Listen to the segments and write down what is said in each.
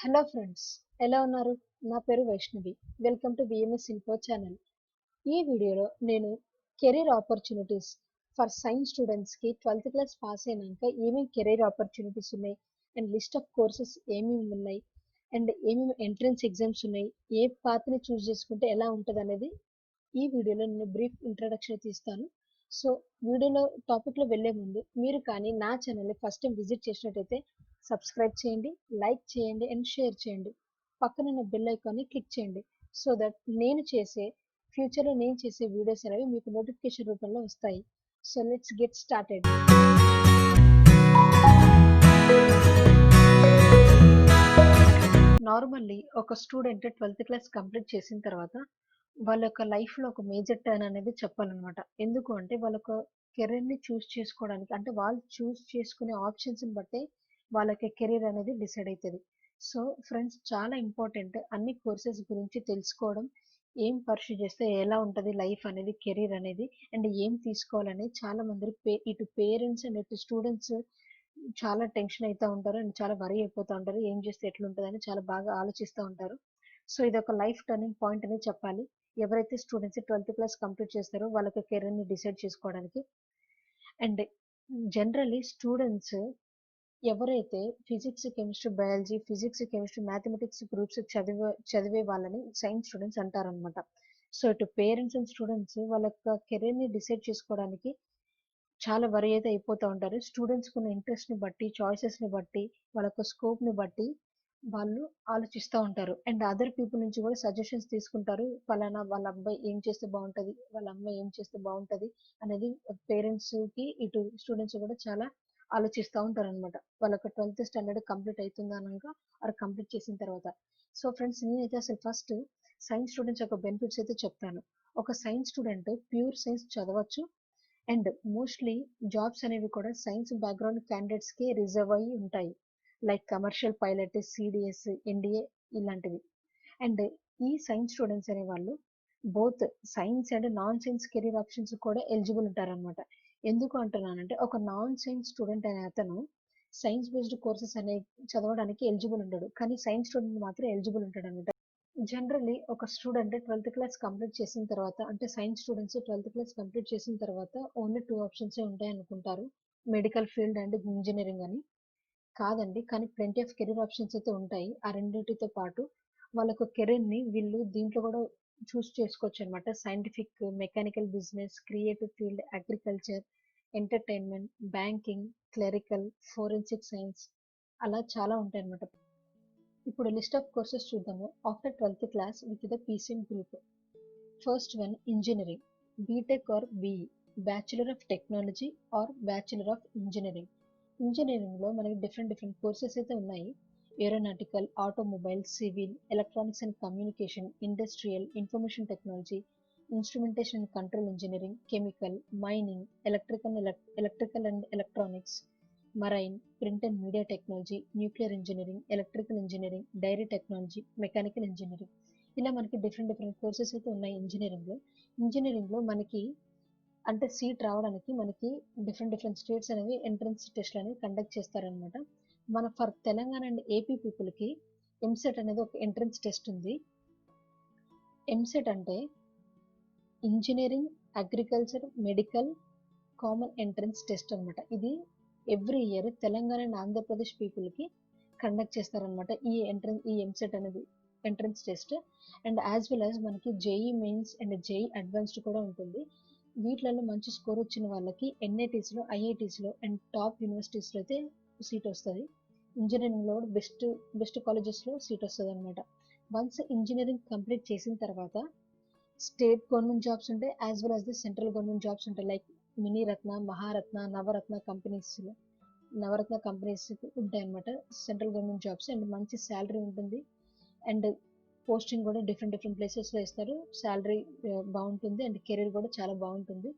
Hello friends, ఎలా ఉన్నారు? నా పేరు Vaishnavi. Welcome to BMS info channel. ఈ వీడియోలో నేను కెరీర్ ఆపర్చునిటీస్ ఫర్ సైన్స్ స్టూడెంట్స్కి 12th క్లాస్ పాస్ అయినాక ఏమేమి కెరీర్ ఆపర్చునిటీస్ ఉన్నాయి అండ్ లిస్ట్ ఆఫ్ కోర్సెస్ ఏమేమి ఉన్నాయి అండ్ ఏమేమి ఎంట్రన్స్ ఎగ్జామ్స్ ఉన్నాయి, ఏ పాత్ని చూస్ చేసుకుంటే ఎలా ఉంటుంది అనేది ఈ వీడియోలో నేను బ్రీఫ్ ఇంట్రడక్షన్ తీస్తాను. సో వీడియోలో టాపిక్లో వెళ్ళే ముందు మీరు కానీ నా ఛానల్ని ఫస్ట్ టైం విజిట్ చేసినట్టయితే సబ్స్క్రైబ్ చేయండి, లైక్ చేయండి అండ్ షేర్ చేయండి. పక్కనున్న బెల్ ఐకాన్ని క్లిక్ చేయండి సో దట్ ఫ్యూచర్లో నేను చేసే వీడియోస్ అనేవి మీకు నోటిఫికేషన్ రూపంలో వస్తాయి. So let's get started. Normally ఒక స్టూడెంట్ 12th క్లాస్ కంప్లీట్ చేసిన తర్వాత వాళ్ళ యొక్క లైఫ్లో ఒక మేజర్ టర్న్ అనేది చెప్పాలన్నమాట. ఎందుకు అంటే వాళ్ళ ఒక కెరీర్ని చూస్ చేసుకోవడానికి, అంటే వాళ్ళు చూస్ చేసుకునే ఆప్షన్స్ని బట్టే వాళ్ళ యొక్క కెరీర్ అనేది డిసైడ్ అవుతుంది. సో ఫ్రెండ్స్, చాలా ఇంపార్టెంట్ అన్ని కోర్సెస్ గురించి తెలుసుకోవడం, ఏం పర్సూ చేస్తే ఎలా ఉంటుంది లైఫ్ అనేది, కెరీర్ అనేది అండ్ ఏం తీసుకోవాలని చాలా మంది ఇటు పేరెంట్స్ అండ్ ఇటు స్టూడెంట్స్ చాలా టెన్షన్ అవుతూ ఉంటారు అండ్ చాలా వరీ అయిపోతూ ఉంటారు. ఏం చేస్తే ఎట్లుంటుందని చాలా బాగా ఆలోచిస్తూ ఉంటారు. సో ఇది ఒక లైఫ్ టర్నింగ్ పాయింట్ అని చెప్పాలి. ఎవరైతే స్టూడెంట్స్ 12th క్లాస్ కంప్లీట్ చేస్తారో వాళ్ళకి కెరీర్ని డిసైడ్ చేసుకోవడానికి. అండ్ జనరల్లీ స్టూడెంట్స్ ఎవరైతే physics, chemistry, biology, physics, chemistry, mathematics groups చదివే వాళ్ళని సైన్స్ స్టూడెంట్స్ అంటారనమాట. సో ఇటు పేరెంట్స్ అండ్ స్టూడెంట్స్ వాళ్ళ యొక్క కెరీర్ని డిసైడ్ చేసుకోవడానికి చాలా వరి అయితే అయిపోతూ ఉంటారు. స్టూడెంట్స్కి ఉన్న ఇంట్రెస్ట్ని బట్టి, చాయిసెస్ని బట్టి, వాళ్ళ యొక్క స్కోప్ని బట్టి వాళ్ళు ఆలోచిస్తూ ఉంటారు. అండ్ అదర్ పీపుల్ నుంచి కూడా సజెషన్స్ తీసుకుంటారు. ఫలానా వాళ్ళ అబ్బాయి ఏం చేస్తే బాగుంటుంది, వాళ్ళ అమ్మాయి ఏం చేస్తే బాగుంటుంది అనేది పేరెంట్స్కి ఇటు స్టూడెంట్స్ కూడా చాలా ఆలోచిస్తూ ఉంటారు అనమాట. వాళ్ళకి 12th స్టాండర్డ్ కంప్లీట్ అవుతుందా అనగా అది కంప్లీట్ చేసిన తర్వాత. సో ఫ్రెండ్స్, నేనైతే అసలు ఫస్ట్ సైన్స్ స్టూడెంట్స్ యొక్క బెనిఫిట్స్ అయితే చెప్తాను. ఒక సైన్స్ స్టూడెంట్ ప్యూర్ సైన్స్ చదవచ్చు అండ్ మోస్ట్లీ జాబ్స్ అనేవి కూడా సైన్స్ బ్యాక్గ్రౌండ్ క్యాండిడేట్స్కి రిజర్వ్ అయ్యి ఉంటాయి. Like commercial pilot, CDS, NDA ఇలాంటివి. అండ్ ఈ సైన్స్ స్టూడెంట్స్ అనే వాళ్ళు both science and non science career options కూడా ఎలిజిబుల్ ఉంటారనమాట. ఎందుకు అంటున్నానంటే, ఒక నాన్ సైన్స్ స్టూడెంట్ అనే అతను సైన్స్ బేస్డ్ కోర్సెస్ అనే చదవడానికి ఎలిజిబుల్ ఉండడు, కానీ సైన్స్ స్టూడెంట్ మాత్రం ఎలిజిబుల్ ఉంటాడు అనమాట. జనరల్లీ ఒక స్టూడెంట్ 12th క్లాస్ కంప్లీట్ చేసిన తర్వాత, అంటే science students 12th class complete చేసిన తర్వాత ఓన్లీ 2 ఆప్షన్స్ ఉంటాయి అనుకుంటారు, మెడికల్ ఫీల్డ్ అండ్ ఇంజనీరింగ్ అని. కాదండి, కానీ ప్lenty ఆఫ్ కెరీర్ ఆప్షన్స్ అయితే ఉంటాయి. ఆ రెండింటితో పాటు వాళ్ళకు కెరీర్ని వీళ్ళు దీంట్లో కూడా చూస్ చేసుకోవచ్చు అనమాట. Scientific, mechanical, business, creative field, agriculture, entertainment, banking, clerical, forensic science, అలా చాలా ఉంటాయి అనమాట. ఇప్పుడు లిస్ట్ ఆఫ్ కోర్సెస్ చూద్దాము after 12th class with the PCM group. First one, engineering, BTech or BE, bachelor of technology or bachelor of engineering. ఇంజనీరింగ్లో మనకి different courses అయితే ఉన్నాయి. Aeronautical, automobile, civil, electronics and communication, industrial, information technology, instrumentation and control engineering, chemical, mining, electrical and electronics, marine, print and media technology, nuclear engineering, electrical engineering, dairy technology, mechanical engineering. ఇలా మనకి different courses అయితే ఉన్నాయి ఇంజనీరింగ్లో. ఇంజనీరింగ్లో మనకి అంటే seat రావడానికి మనకి డిఫరెంట్ స్టేట్స్ అనేవి ఎంట్రన్స్ టెస్ట్లు అనేవి కండక్ట్ చేస్తారనమాట. మన ఫర్ తెలంగాణ అండ్ ఏపీ పీపుల్కి ఎంసెట్ అనేది ఒక ఎంట్రన్స్ టెస్ట్ ఉంది. ఎంసెట్ అంటే engineering, agriculture, medical common entrance test అనమాట. ఇది every year Telangana and Andhra Pradesh పీపుల్కి కండక్ట్ చేస్తారనమాట ఈ ఎంసెట్ అనేది entrance test. And as well as మనకి JEE mains and JEE advanced కూడా ఉంటుంది. వీటిలలో మంచి స్కోర్ వచ్చిన వాళ్ళకి ఎన్ఐటీస్లో, ఐఐటీస్లో అండ్ టాప్ యూనివర్సిటీస్లో అయితే సీట్ వస్తుంది. ఇంజనీరింగ్లో బెస్ట్ కాలేజెస్లో సీట్ వస్తుంది అనమాట. వన్స్ ఇంజనీరింగ్ కంప్లీట్ చేసిన తర్వాత స్టేట్ గవర్నమెంట్ జాబ్స్ ఉంటాయి, as well as the central government jobs ఉంటాయి. లైక్ మినీరత్న, మహారత్న, నవరత్న కంపెనీస్ ఉంటాయి అనమాట. సెంట్రల్ గవర్నమెంట్ జాబ్స్ అండ్ మంచి శాలరీ ఉంటుంది. అండ్ పోస్టింగ్ కూడా డిఫరెంట్ ప్లేసెస్లో ఇస్తారు. శాలరీ బాగుంటుంది అండ్ కెరీర్ కూడా చాలా బాగుంటుంది.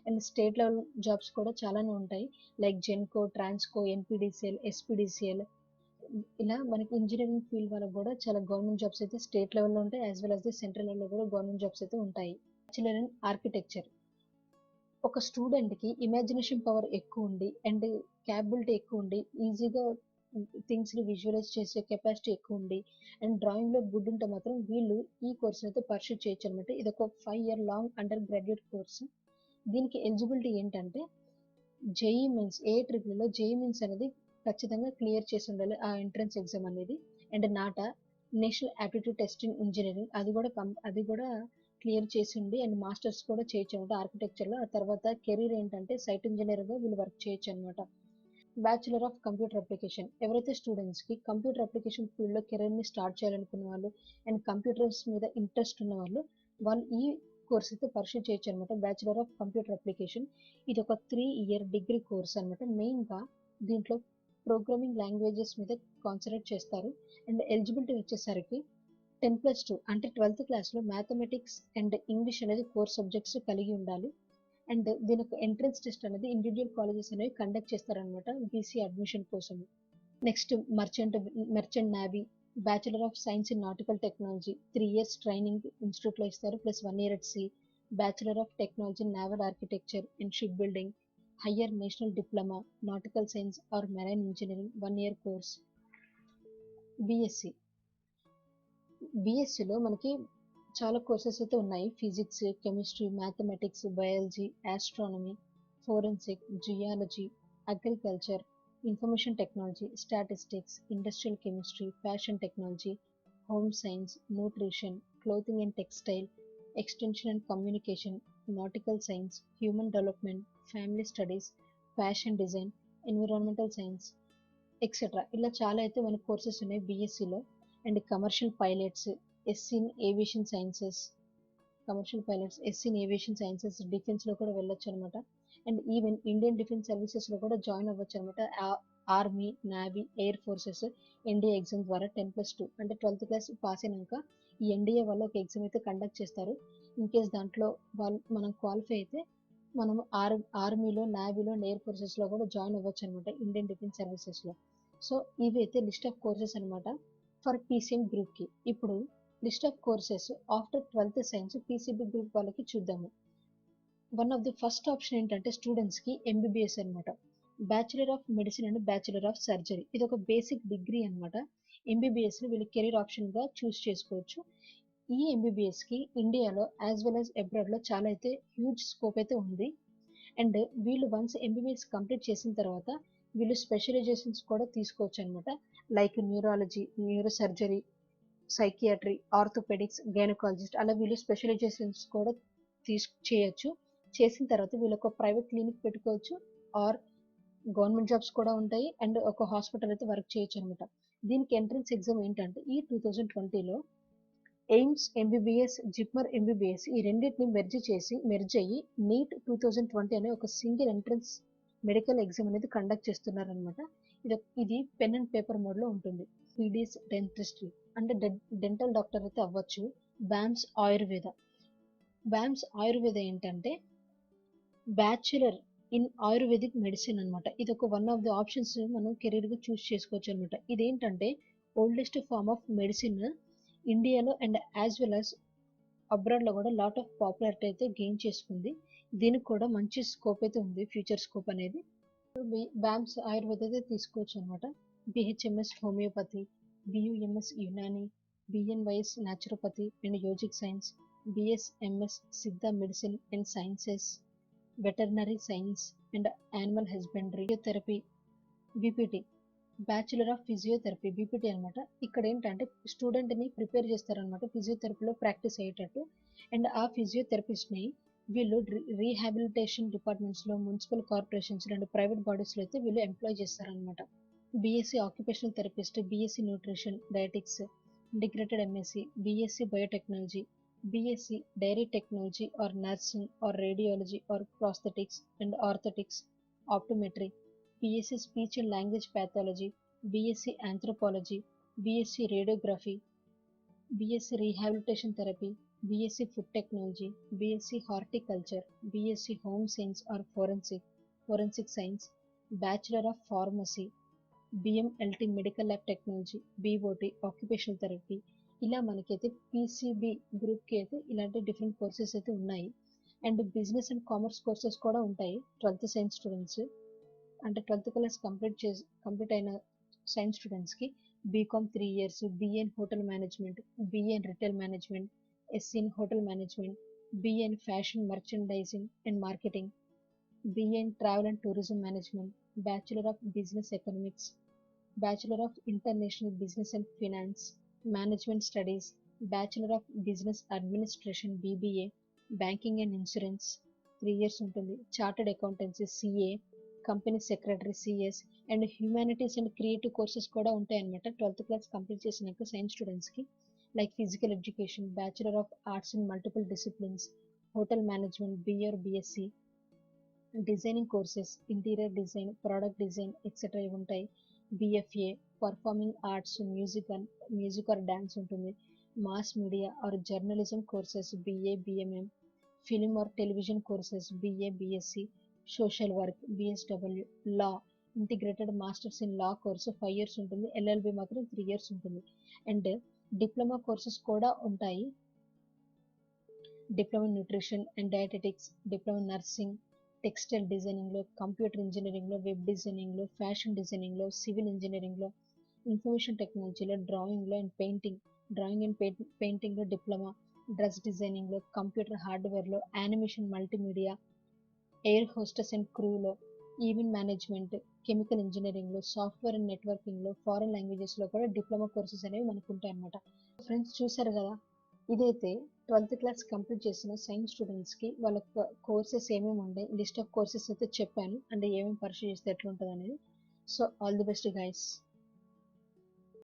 అండ్ స్టేట్ లెవెల్ జాబ్స్ కూడా చాలానే ఉంటాయి. Like Genco, Transco, NPDCL, SPDCL. ఇలా మనకి ఇంజనీరింగ్ ఫీల్డ్ వాళ్ళకి కూడా చాలా గవర్నమెంట్ జాబ్స్ అయితే స్టేట్ లెవెల్లో ఉంటాయి, as well as the central లెవెల్లో కూడా గవర్నమెంట్ జాబ్స్ అయితే ఉంటాయి. Bachelor in architecture. ఒక స్టూడెంట్కి ఇమాజినేషన్ పవర్ ఎక్కువ ఉండి అండ్ క్యాపబిలిటీ ఎక్కువ ఉండి ఈజీగా థింగ్స్ని విజువలైజ్ చేసే కెపాసిటీ ఎక్కువ ఉండి అండ్ డ్రాయింగ్లో గుడ్ ఉంటే మాత్రం వీళ్ళు ఈ కోర్స్ని అయితే పర్సూ చేయొచ్చు అనమాట. ఇది ఒక 5 year long undergraduate course. దీనికి ఎలిజిబిలిటీ ఏంటంటే జేఈ మెయిన్స్ ఏఐట్రిపుల్లో జేఈ మెయిన్స్ అనేది ఖచ్చితంగా క్లియర్ చేసి ఉండాలి ఆ ఎంట్రన్స్ ఎగ్జామ్ అనేది. And NATA national aptitude test in engineering అది కూడా క్లియర్ చేసి ఉండి అండ్ మాస్టర్స్ కూడా చేయొచ్చు అనమాట ఆర్కిటెక్చర్లో. ఆ తర్వాత కెరీర్ ఏంటంటే సైట్ ఇంజనీర్గా వీళ్ళు వర్క్ చేయొచ్చు అనమాట. బ్యాచులర్ ఆఫ్ కంప్యూటర్ అప్లికేషన్ ఎవరైతే స్టూడెంట్స్కి కంప్యూటర్ అప్లికేషన్ ఫీల్డ్లో కెరీర్ని స్టార్ట్ చేయాలనుకున్న వాళ్ళు అండ్ కంప్యూటర్స్ మీద ఇంట్రెస్ట్ ఉన్న వాళ్ళు ఈ కోర్స్ అయితే పర్సూ చేయొచ్చు అనమాట. బ్యాచులర్ ఆఫ్ కంప్యూటర్ అప్లికేషన్ ఇది ఒక 3 year డిగ్రీ కోర్స్ అనమాట. మెయిన్గా దీంట్లో ప్రోగ్రామింగ్ లాంగ్వేజెస్ మీద కాన్సన్ట్రేట్ చేస్తారు. అండ్ ఎలిజిబిలిటీ వచ్చేసరికి 10+2 అంటే 12th క్లాస్లో మ్యాథమెటిక్స్ అండ్ ఇంగ్లీష్ అనేది కోర్ సబ్జెక్ట్స్ కలిగి ఉండాలి. అండ్ దీని యొక్క ఎంట్రన్స్ టెస్ట్ అనేది ఇండివిజువల్ కాలేజెస్ అనేవి కండక్ట్ చేస్తారనమాట బీసీ అడ్మిషన్ కోసం. Next merchant navy bachelor of science in nautical technology 3 years training ఇన్స్టిట్యూట్లో ఇస్తారు plus 1 year at sea. Bachelor of technology naval architecture and ship building higher national diploma nautical science or marine engineering 1 year course. బీఎస్సీలో మనకి చాలా courses అయితే ఉన్నాయి. Physics, chemistry, mathematics, biology, astronomy, forensic, geology, agriculture, information technology, statistics, industrial chemistry, fashion technology, home science, nutrition, clothing and textile, extension and communication, nautical science, human development, family studies, fashion design, environmental science etcetera ఇలా చాలా అయితే మనకి courses ఉన్నాయి బీఎస్సీలో. And commercial pilots, SC in aviation sciences, డిఫెన్స్లో కూడా వెళ్ళొచ్చు అనమాట. అండ్ ఈవెన్ ఇండియన్ డిఫెన్స్ సర్వీసెస్లో కూడా జాయిన్ అవ్వచ్చు అనమాట. Army, navy, air forces NDA exam ద్వారా 10+2 అంటే 12th క్లాస్ పాస్ అయినాక ఈ ఎన్డీఏ వాళ్ళు ఒక ఎగ్జామ్ అయితే కండక్ట్ చేస్తారు. ఇన్ కేస్ దాంట్లో మనం క్వాలిఫై అయితే మనం ఆర్మీలో, నేవీలో అండ్ ఎయిర్ ఫోర్సెస్లో కూడా జాయిన్ అవ్వచ్చు అనమాట ఇండియన్ డిఫెన్స్ సర్వీసెస్లో. సో ఇవి అయితే లిస్ట్ ఆఫ్ కోర్సెస్ అనమాట ఫర్ పీసీఎం గ్రూప్కి. ఇప్పుడు list of courses after 12th science PCB group వాళ్ళకి చూద్దాము. One of the first option ఏంటంటే స్టూడెంట్స్కి ఎంబీబీఎస్ అనమాట. Bachelor of medicine and bachelor of surgery ఇది ఒక బేసిక్ డిగ్రీ అనమాట. ఎంబీబీఎస్ని వీళ్ళు కెరీర్ ఆప్షన్గా చూస్ చేసుకోవచ్చు. ఈ ఎంబీబీఎస్కి ఇండియాలో యాజ్ వెల్ యాజ్ అబ్రాడ్లో చాలా అయితే హ్యూజ్ స్కోప్ అయితే ఉంది. అండ్ వీళ్ళు వన్స్ ఎంబీబీఎస్ కంప్లీట్ చేసిన తర్వాత వీళ్ళు స్పెషలైజేషన్స్ కూడా తీసుకోవచ్చు అనమాట. Like neurology, neuro surgery, psychiatry, orthopaedics, gynaecologist అలా వీళ్ళు స్పెషలైజేషన్స్ కూడా చేయొచ్చు. చేసిన తర్వాత వీళ్ళు ఒక ప్రైవేట్ క్లినిక్ పెట్టుకోవచ్చు ఆర్ గవర్నమెంట్ జాబ్స్ కూడా ఉంటాయి అండ్ ఒక హాస్పిటల్ అయితే వర్క్ చేయొచ్చు అనమాట. దీనికి ఎంట్రన్స్ ఎగ్జామ్ ఏంటంటే ఈ 2020లో ఎయిమ్స్ ఎంబీబీఎస్, జిప్మర్ ఎంబీబీఎస్ ఈ రెండింటిని మెర్జ్ అయ్యి నీట్ 2020 అనే ఒక సింగిల్ ఎంట్రన్స్ మెడికల్ ఎగ్జామ్ అనేది కండక్ట్ చేస్తున్నారనమాట. ఇది పెన్ అండ్ పేపర్ మోడ్లో ఉంటుంది. పీడీస్ డెంటిస్ట్రీ అంటే డెంటల్ డాక్టర్ అయితే అవ్వచ్చు. బ్యామ్స్ ఆయుర్వేద ఏంటంటే బ్యాచులర్ ఇన్ ఆయుర్వేదిక్ మెడిసిన్ అనమాట. ఇది ఒక వన్ ఆఫ్ ది ఆప్షన్స్ మనం కెరీర్గా చూస్ చేసుకోవచ్చు అనమాట. ఇదేంటంటే ఓల్డెస్ట్ ఫార్మ్ ఆఫ్ మెడిసిన్ ఇండియాలో అండ్ యాజ్ వెల్ యాజ్ అబ్రాడ్లో కూడా లాట్ ఆఫ్ పాపులారిటీ అయితే గెయిన్ చేసుకుంది. దీనికి కూడా మంచి స్కోప్ అయితే ఉంది, ఫ్యూచర్ స్కోప్ అనేది. బ్యామ్స్ ఆయుర్వేద అయితే తీసుకోవచ్చు అనమాట. BHMS homeopathy, BUMS Unani, BNYS naturopathy and yogic science, BSMS Siddha medicine and sciences, veterinary science and animal husbandry, physiotherapy, BPT bachelor of physiotherapy BPT అనమాట. ఇక్కడ ఏంటంటే స్టూడెంట్ని ప్రిపేర్ చేస్తారనమాట ఫిజియోథెరపీలో ప్రాక్టీస్ అయ్యేటట్టు. అండ్ ఆ ఫిజియోథెరపిస్ట్ని వీళ్ళు రీహాబిలిటేషన్ డిపార్ట్మెంట్స్లో, మున్సిపల్ కార్పొరేషన్స్ అండ్ ప్రైవేట్ బాడీస్లో అయితే వీళ్ళు ఎంప్లాయ్ చేస్తారనమాట. BSc occupational therapist, BSc nutrition dietetics, integrated MSc, BSc biotechnology, BSc dairy technology or nursing or radiology or prosthetics and orthotics, optometry, BSc speech and language pathology, BSc anthropology, BSc radiography, BSc rehabilitation therapy, BSc food technology, BSc horticulture, BSc home science or forensic science, bachelor of pharmacy, BMLT medical lab technology, BOT occupational therapy. ఇలా మనకైతే PCB గ్రూప్కి అయితే ఇలాంటి different courses అయితే ఉన్నాయి. And business and commerce courses కూడా ఉంటాయి 12th science students. అంటే 12th క్లాస్ కంప్లీట్ అయిన సైన్స్ స్టూడెంట్స్కి BCom 3 years, BA in hotel management, BA in retail management, SC in hotel management, BA in fashion merchandising and marketing, BA in travel and tourism management, Bachelor of Business Economics, Bachelor of International Business and Finance, Management Studies, Bachelor of Business Administration BBA, Banking and Insurance 3 years ఉంటుంది, Chartered Accountancy CA, Company Secretary CS and humanities and creative courses కూడా ఉంటాయి అనమాట 12th class complete చేసినాక science స్టూడెంట్స్కి. Like physical education, bachelor of arts in multiple disciplines, hotel management BA or BSc, designing courses, interior design, product design etcetera ఇవి ఉంటాయి. BFA, performing arts, music or dance ఉంటుంది. Mass media or journalism courses BA BMM, film or television courses BA BSc, social work BSW, law integrated masters in law course 5 years ఉంటుంది, LLB మాత్రం 3 years ఉంటుంది. And diploma courses కూడా ఉంటాయి, diploma nutrition and dietetics, diploma nursing, textile డిజైనింగ్లో, computer ఇంజనీరింగ్లో, web డిజైనింగ్లో, fashion డిజైనింగ్లో, civil ఇంజనీరింగ్లో, ఇన్ఫర్మేషన్ టెక్నాలజీలో, డ్రాయింగ్లో అండ్ పెయింటింగ్లో డిప్లొమా, డ్రెస్ డిజైనింగ్లో, కంప్యూటర్ హార్డ్వేర్లో, animation multimedia, air hostess and క్రూలో, ఈవెంట్ మేనేజ్మెంట్, కెమికల్ ఇంజనీరింగ్లో, సాఫ్ట్వేర్ అండ్ నెట్వర్కింగ్లో, ఫారెన్ లాంగ్వేజెస్లో కూడా డిప్లొమా కోర్సెస్ అనేవి మనకు ఉంటాయి అన్నమాట. ఫ్రెండ్స్ చూసారు కదా, ఇదైతే 12th క్లాస్ కంప్లీట్ చేసిన సైన్స్ స్టూడెంట్స్కి వాళ్ళ కోర్సెస్ ఏమేమి ఉంటాయి, లిస్ట్ ఆఫ్ కోర్సెస్ అయితే చెప్పాను, అంటే ఏమేమి పర్సూ చేస్తే ఎట్లుంటుంది అనేది. So all the best guys.